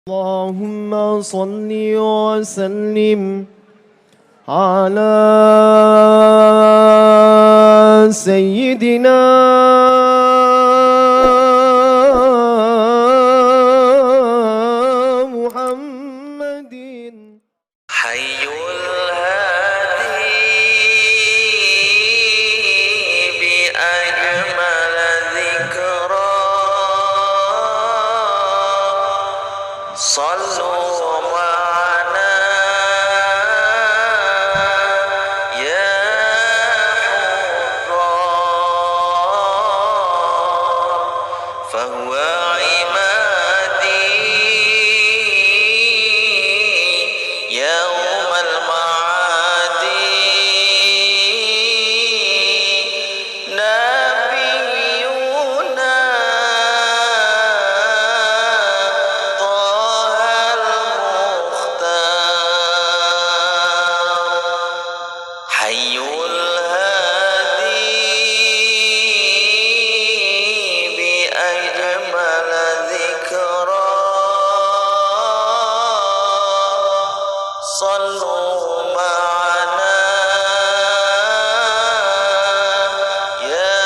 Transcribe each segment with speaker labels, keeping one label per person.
Speaker 1: اللهم صل وسلم على سيدنا محمد
Speaker 2: حي الهادي بأجمل ذكرى صلوا معنا يا حرار فهو عمادي يوم المعاد نبينا طه المختار حي الهادي بأجمل ذكرى صلوا معنا يا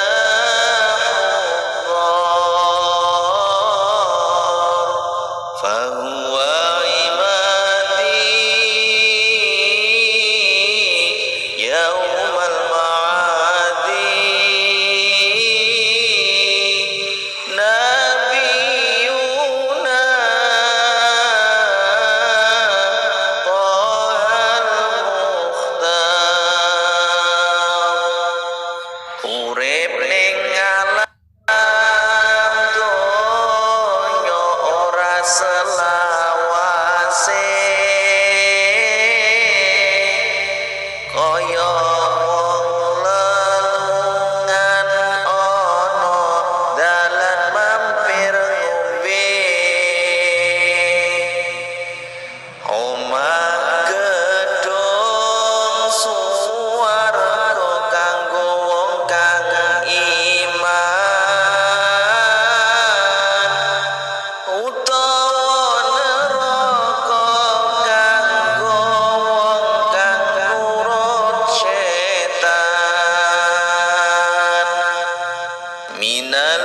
Speaker 2: حضار فهو عمادي يوم المعاد نبينا طه المختار urip ning alam donya ora selawase kaya wong lelungan ana dalan mampir ngombe omah gedung suwarga kanggo wong kang iman utawa neraka kanggo wong kang nurut setan minal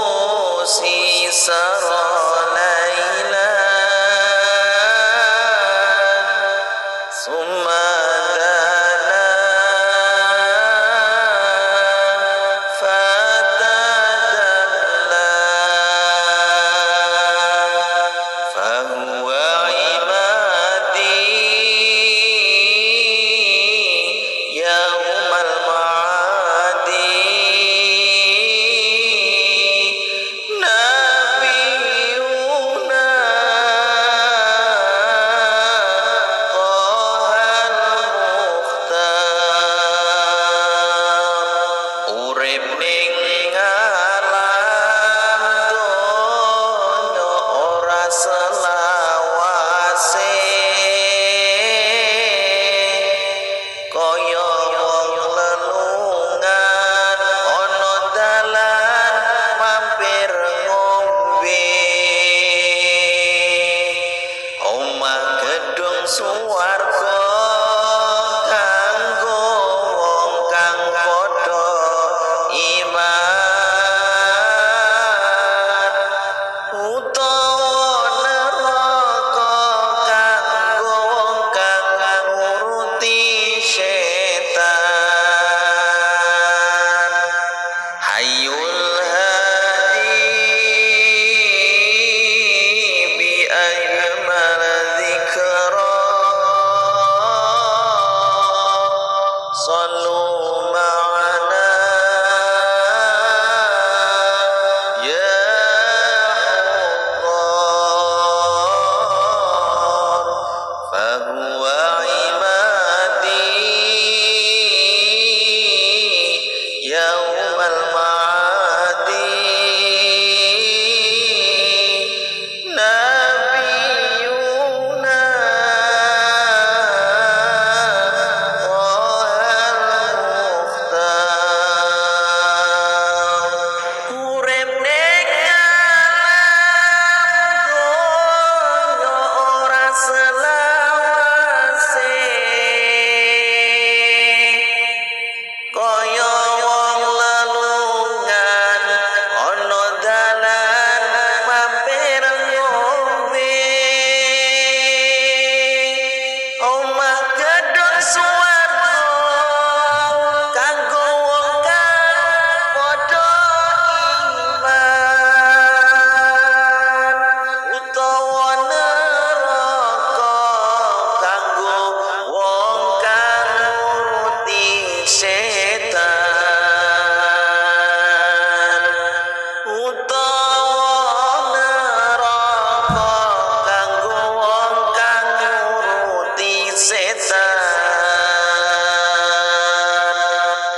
Speaker 2: qudusi sara laila summa dana fatadalla fahuwa ibadi yaumal ma'adi nabi utawa neraka kanggo wong kang nuruti setan.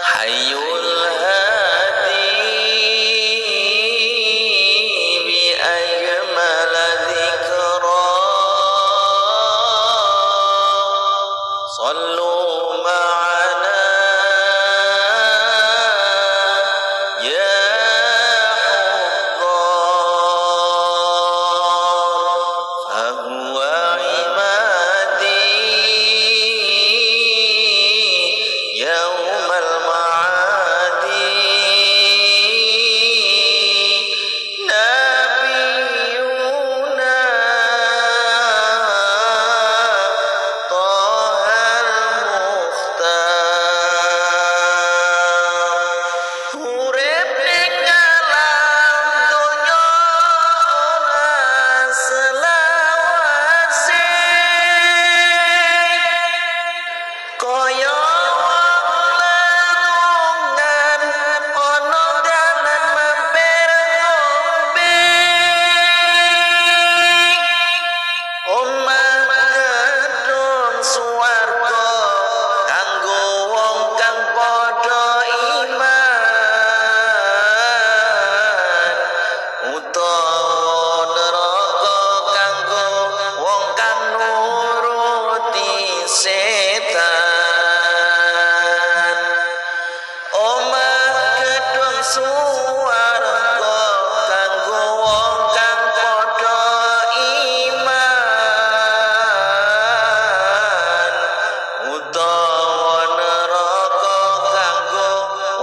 Speaker 2: Hayyul hadi bi ajmal dzikra sallu ma'ana ya huddar fahuwa imadi yaumal ma'adi nabiyuna Tahal Mukhtar urip ning alam donya ora selawase kaya wong lelungan ana dalan mampir ngombe omah gedung swarga kanggo wong kang padha iman utawa neraka kanggo wong kang nuruti setan. Omah gedung swarga kanggo wong kang padha iman utawa neraka kanggo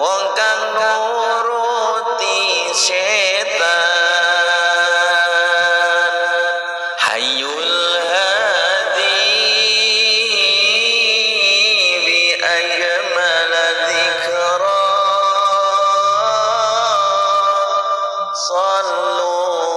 Speaker 2: wong kang nuruti setan. Hayyul hadi bi ajmal dzikra sallu